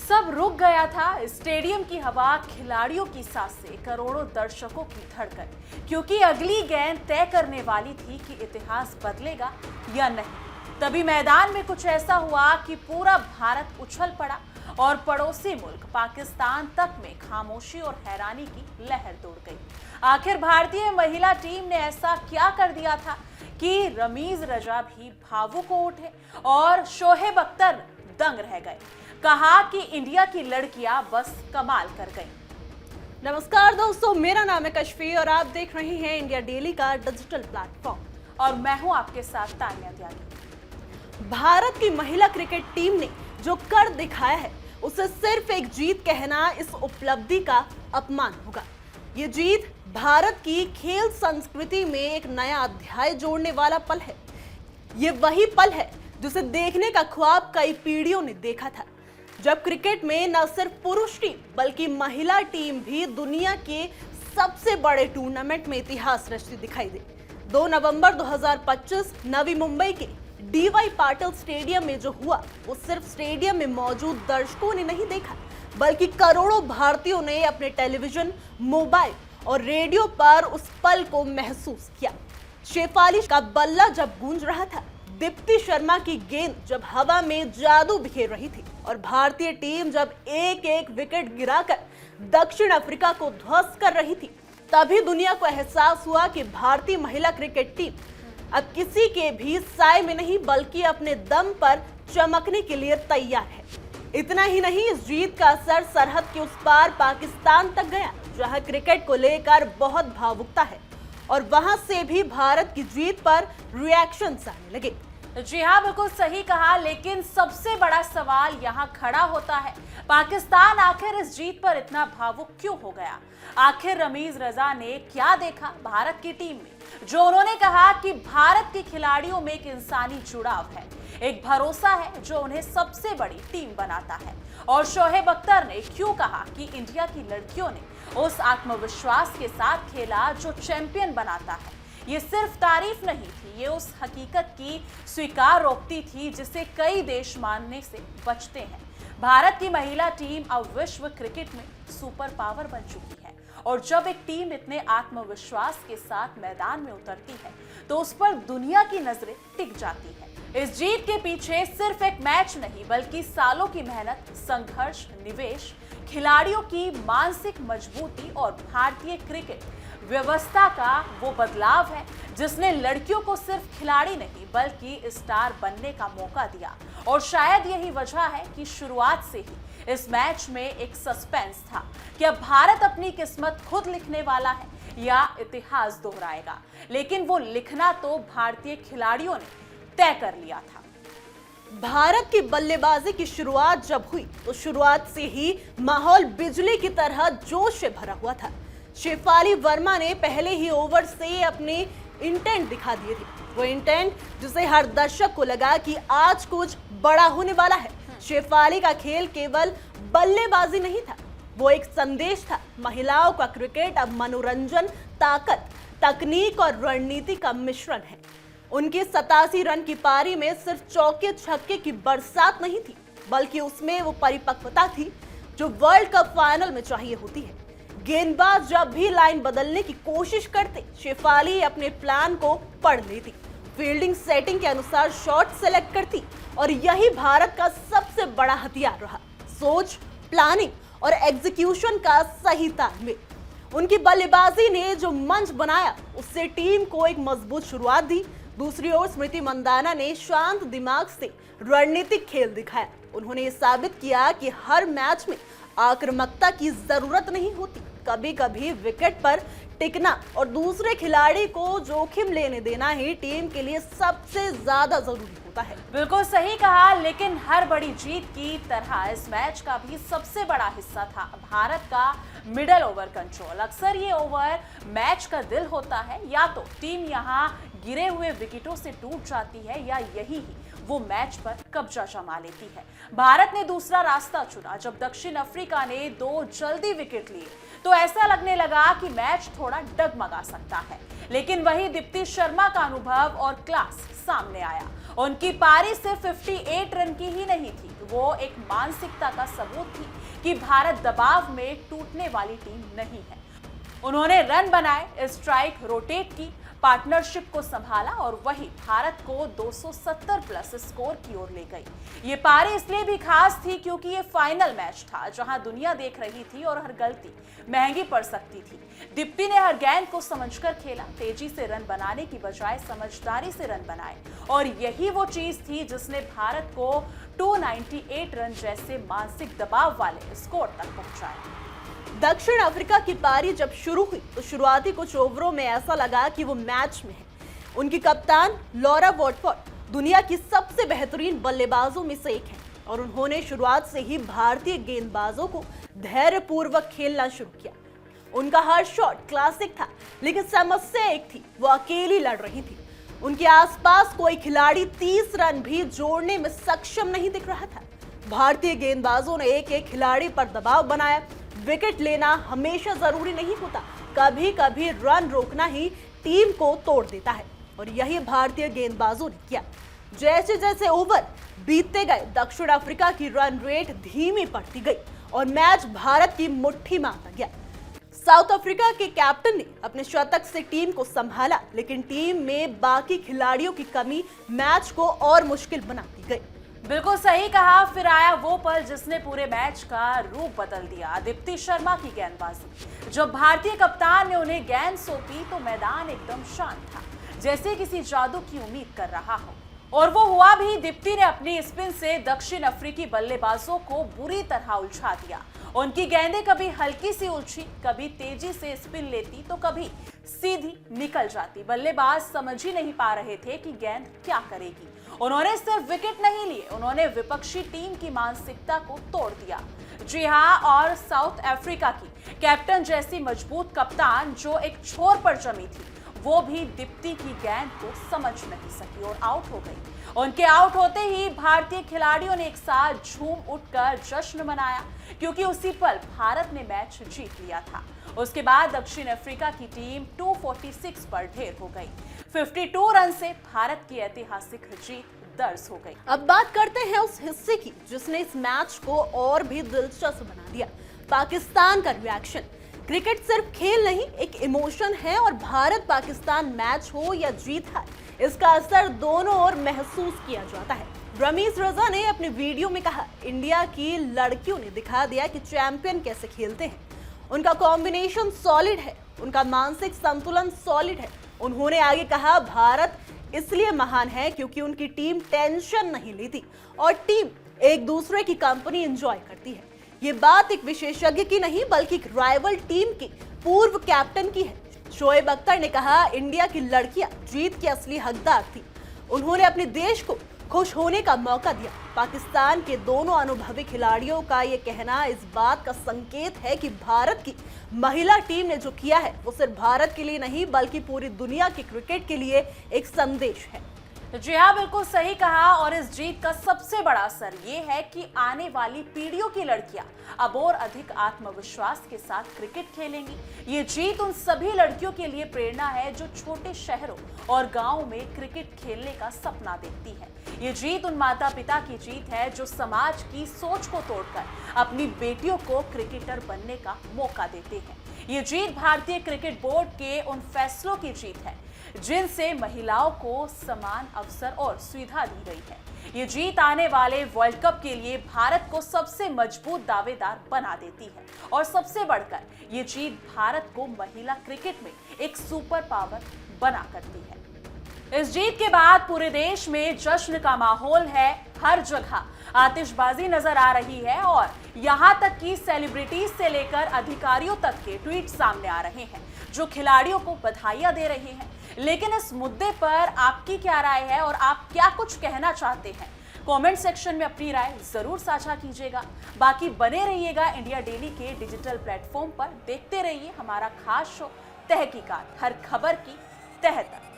सब रुक गया था। स्टेडियम की हवा, खिलाड़ियों की सांसें, करोड़ों दर्शकों की धड़कन, क्योंकि अगली गेंद तय करने वाली थी कि इतिहास बदलेगा या नहीं। तभी मैदान में कुछ ऐसा हुआ कि पूरा भारत उछल पड़ा और पड़ोसी मुल्क पाकिस्तान तक में खामोशी और हैरानी की लहर दौड़ गई। आखिर भारतीय महिला टीम ने ऐसा क्या कर दिया था कि रमीज रजा भी भावुक हो उठे और शोएब अख्तर दंग रह गए। कहा कि इंडिया की लड़कियां बस कमाल कर गईं। नमस्कार दोस्तों, मेरा नाम है कश्फी और आप देख रहे हैं इंडिया डेली का डिजिटल प्लेटफॉर्म और मैं हूं आपके साथ तानिया त्यागी। भारत की महिला क्रिकेट टीम ने जो कर दिखाया है उसे सिर्फ एक जीत कहना इस उपलब्धि का अपमान होगा। ये जीत भारत की खेल संस्कृति में एक नया अध्याय जोड़ने वाला पल है। ये वही पल है जिसे देखने का ख्वाब कई पीढ़ियों ने देखा था, जब क्रिकेट में न सिर्फ पुरुष टीम बल्कि महिला टीम भी दुनिया के सबसे बड़े टूर्नामेंट में इतिहास रचती दिखाई दे। 2 नवंबर 2025 नवी मुंबई के डीवाई पाटिल स्टेडियम में जो हुआ वो सिर्फ स्टेडियम में मौजूद दर्शकों ने नहीं देखा, बल्कि करोड़ों भारतीयों ने अपने टेलीविजन, मोबाइल और रेडियो पर उस पल को महसूस किया। शेफाली का बल्ला जब गूंज रहा था, दीप्ति शर्मा की गेंद जब हवा में जादू बिखेर रही थी और भारतीय टीम जब एक एक विकेट गिराकर दक्षिण अफ्रीका को ध्वस्त कर रही थी, तभी दुनिया को एहसास हुआ कि भारतीय महिला क्रिकेट टीम अब किसी के भी साए में नहीं बल्कि अपने दम पर चमकने के लिए तैयार है। इतना ही नहीं, इस जीत का असर सरहद के उस पार पाकिस्तान तक गया, जहां क्रिकेट को लेकर बहुत भावुकता है और वहां से भी भारत की जीत पर रिएक्शंस आने लगे। जी हाँ, बिल्कुल सही कहा, लेकिन सबसे बड़ा सवाल यहाँ खड़ा होता है, पाकिस्तान आखिर इस जीत पर इतना भावुक क्यों हो गया? आखिर रमीज रजा ने क्या देखा भारत की टीम में जो उन्होंने कहा कि भारत के खिलाड़ियों में एक इंसानी जुड़ाव है, एक भरोसा है जो उन्हें सबसे बड़ी टीम बनाता है? और शोएब अख्तर ने क्यों कहा कि इंडिया की लड़कियों ने उस आत्मविश्वास के साथ खेला जो चैंपियन बनाता है? ये सिर्फ तारीफ नहीं थी, ये उस हकीकत की स्वीकारोक्ति थी जिसे कई देश मानने से बचते हैं। भारत की महिला टीम अब विश्व क्रिकेट में सुपर पावर बन चुकी है और जब एक टीम इतने आत्मविश्वास के साथ मैदान में उतरती है तो उस पर दुनिया की नजरें टिक जाती है। इस जीत के पीछे सिर्फ एक मैच नहीं बल्कि सालों की मेहनत, संघर्ष, निवेश, खिलाड़ियों की मानसिक मजबूती और भारतीय क्रिकेट व्यवस्था का वो बदलाव है जिसने लड़कियों को सिर्फ खिलाड़ी नहीं बल्कि स्टार बनने का मौका दिया। और शायद यही वजह है कि शुरुआत से ही इस मैच में एक सस्पेंस था कि अब भारत अपनी किस्मत खुद लिखने वाला है या इतिहास दोहराएगा। लेकिन वो लिखना तो भारतीय खिलाड़ियों ने तय कर लिया था। भारत की बल्लेबाजी की शुरुआत जब हुई तो शुरुआत से ही माहौल बिजली की तरह जोश से भरा हुआ था। शेफाली वर्मा ने पहले ही ओवर से अपने इंटेंट दिखा दिए थे, वो इंटेंट जिसे हर दर्शक को लगा कि आज कुछ बड़ा होने वाला है। शेफाली का खेल केवल बल्लेबाजी नहीं था, वो एक संदेश था। महिलाओं का क्रिकेट अब मनोरंजन, ताकत, तकनीक और रणनीति का मिश्रण है। उनकी 87 रन की पारी में सिर्फ चौके छक्के की बरसात नहीं थी बल्कि उसमें वो परिपक्वता थी जो वर्ल्ड कप फाइनल में चाहिए होती है। गेंदबाज जब भी लाइन बदलने की कोशिश करते, शेफाली अपने प्लान को पढ़ लेती, फील्डिंग सेटिंग के अनुसार शॉट सेलेक्ट करती और यही भारत का सबसे बड़ा हथियार रहा, सोच, प्लानिंग और एग्जीक्यूशन का सही तालमेल। उनकी बल्लेबाजी ने जो मंच बनाया उससे टीम को एक मजबूत शुरुआत दी। दूसरी ओर स्मृति मंदाना ने शांत दिमाग से रणनीतिक खेल दिखाया। उन्होंने ये साबित किया कि हर मैच में आक्रामकता की जरूरत नहीं होती, कभी कभी विकेट पर टिकना और दूसरे खिलाड़ी को जोखिम लेने देना ही टीम के लिए सबसे ज्यादा जरूरी होता है। बिल्कुल सही कहा, लेकिन हर बड़ी जीत की तरह इस मैच का भी सबसे बड़ा हिस्सा था भारत का मिडल ओवर कंट्रोल। अक्सर ये ओवर मैच का दिल होता है, या तो टीम यहाँ गिरे हुए विकेटों से टूट जाती है या यही वो मैच पर कब्जा जमा लेती है। भारत ने दूसरा रास्ता चुना। जब दक्षिण अफ्रीका ने 2 जल्दी विकेट लिए तो ऐसा लगने लगा कि मैच थोड़ा डगमगा सकता है, लेकिन वही दीप्ति शर्मा का अनुभव और क्लास सामने आया। उनकी पारी सिर्फ 58 रन की ही नहीं थी, वो एक मानसिकता का सबूत थी कि भारत दबाव में टूटने वाली टीम नहीं है। उन्होंने रन बनाए, स्ट्राइक रोटेट की, पार्टनरशिप को संभाला और वही भारत को 270 प्लस स्कोर की ओर ले गई। ये पारी इसलिए भी खास थी क्योंकि ये फाइनल मैच था जहां दुनिया देख रही थी और हर गलती महंगी पड़ सकती थी। दीप्ति ने हर गेंद को समझकर खेला, तेजी से रन बनाने की बजाय समझदारी से रन बनाए और यही वो चीज थी जिसने भारत को 298 रन जैसे मानसिक दबाव वाले स्कोर तक पहुंचाया। दक्षिण अफ्रीका की पारी जब शुरू हुई तो शुरुआती कुछ ओवरों में ऐसा लगा कि वो मैच में है। उनकी कप्तान लॉरा वॉटफोर्ड दुनिया की सबसे बेहतरीन बल्लेबाजों में से एक है और उन्होंने शुरुआत से ही भारतीय गेंदबाजों को धैर्यपूर्वक खेलना शुरू किया। उनका हर शॉट क्लासिक था, लेकिन समस्या एक थी, वो अकेली लड़ रही थी। उनके आसपास कोई खिलाड़ी 30 रन भी जोड़ने में सक्षम नहीं दिख रहा था। भारतीय गेंदबाजों ने एक एक खिलाड़ी पर दबाव बनाया। विकेट लेना हमेशा जरूरी नहीं होता, कभी कभी रन रोकना ही टीम को तोड़ देता है और यही भारतीय गेंदबाजों ने किया। जैसे जैसे ओवर बीतते गए, दक्षिण अफ्रीका की रन रेट धीमी पड़ती गई और मैच भारत की मुट्ठी में आता गया। साउथ अफ्रीका के कैप्टन ने अपने शतक से टीम को संभाला, लेकिन टीम में बाकी खिलाड़ियों की कमी मैच को और मुश्किल बनाती गई। बिल्कुल सही कहा। फिर आया वो पल जिसने पूरे मैच का रूप बदल दिया, दीप्ति शर्मा की गेंदबाजी। जब भारतीय कप्तान ने उन्हें गेंद सौंपी तो मैदान एकदम शांत था, जैसे किसी जादू की उम्मीद कर रहा हो, और वो हुआ भी। दीप्ति ने अपनी स्पिन से दक्षिण अफ्रीकी बल्लेबाजों को बुरी तरह उलझा दिया। उनकी गेंदें कभी हल्की सी उलझी, कभी तेजी से स्पिन लेती तो कभी सीधी निकल जाती। बल्लेबाज समझ ही नहीं पा रहे थे कि गेंद क्या करेगी। उन्होंने सिर्फ विकेट नहीं लिए, उन्होंने विपक्षी टीम की मानसिकता को तोड़ दिया। जी हाँ, और साउथ अफ्रीका की कैप्टन जैसी मजबूत कप्तान जो एक छोर पर जमी थी, वो भी दीप्ति की गेंद को समझ नहीं सकी और आउट हो गई। उनके आउट होते ही भारतीय खिलाड़ियों ने एक साथ झूम उठकर जश्न मनाया, क्योंकि उसी पल भारत ने मैच जीत लिया था। उसके बाद दक्षिण अफ्रीका की टीम 246 पर ढेर हो गई। 52 रन से भारत की ऐतिहासिक जीत दर्ज हो गई। अब बात करते हैं उस हिस्से की जिसने इस मैच को और भी दिलचस्प बना दिया, पाकिस्तान का रिएक्शन। क्रिकेट सिर्फ खेल नहीं, एक इमोशन है और भारत पाकिस्तान मैच हो या जीत हार, इसका असर दोनों ओर महसूस किया जाता है। रमीज रजा ने अपने वीडियो में कहा, इंडिया की लड़कियों ने दिखा दिया कि चैंपियन कैसे खेलते हैं। उनका कॉम्बिनेशन सॉलिड है, उनका मानसिक संतुलन सॉलिड है। उन्होंने आगे कहा, भारत इसलिए महान है क्योंकि उनकी टीम टेंशन नहीं लेती और टीम एक दूसरे की कंपनी एंजॉय करती है। ये बात एक विशेषज्ञ की नहीं बल्कि एक राइवल टीम के पूर्व कैप्टन की है। शोएब अख्तर ने कहा, इंडिया की लड़कियां जीत की असली हकदार थी। उन्होंने अपने देश को खुश होने का मौका दिया। पाकिस्तान के दोनों अनुभवी खिलाड़ियों का ये कहना इस बात का संकेत है कि भारत की महिला टीम ने जो किया है वो सिर्फ भारत के लिए नहीं बल्कि पूरी दुनिया के क्रिकेट के लिए एक संदेश है। जी हाँ, बिल्कुल सही कहा। और इस जीत का सबसे बड़ा असर ये है कि आने वाली पीढ़ियों की लड़कियां अब और अधिक आत्मविश्वास के साथ क्रिकेट खेलेंगी। ये जीत उन सभी लड़कियों के लिए प्रेरणा है जो छोटे शहरों और गांवों में क्रिकेट खेलने का सपना देखती है। ये जीत उन माता पिता की जीत है जो समाज की सोच को तोड़कर अपनी बेटियों को क्रिकेटर बनने का मौका देते हैं। ये जीत भारतीय क्रिकेट बोर्ड के उन फैसलों की जीत है जिनसे महिलाओं को समान अवसर और सुविधा दी गई है। ये जीत आने वाले वर्ल्ड कप के लिए भारत को सबसे मजबूत दावेदार बना देती है और सबसे बढ़कर ये जीत भारत को महिला क्रिकेट में एक सुपर पावर बना करती है। इस जीत के बाद पूरे देश में जश्न का माहौल है। हर जगह आतिशबाजी नजर आ रही है और यहाँ तक कि सेलिब्रिटीज से लेकर अधिकारियों तक के ट्वीट सामने आ रहे हैं जो खिलाड़ियों को बधाइयां दे रहे हैं। लेकिन इस मुद्दे पर आपकी क्या राय है और आप क्या कुछ कहना चाहते हैं? कमेंट सेक्शन में अपनी राय जरूर साझा कीजिएगा। बाकी बने रहिएगा इंडिया डेली के डिजिटल प्लेटफॉर्म पर। देखते रहिए हमारा खास शो तहकीकात, हर खबर की तह तक।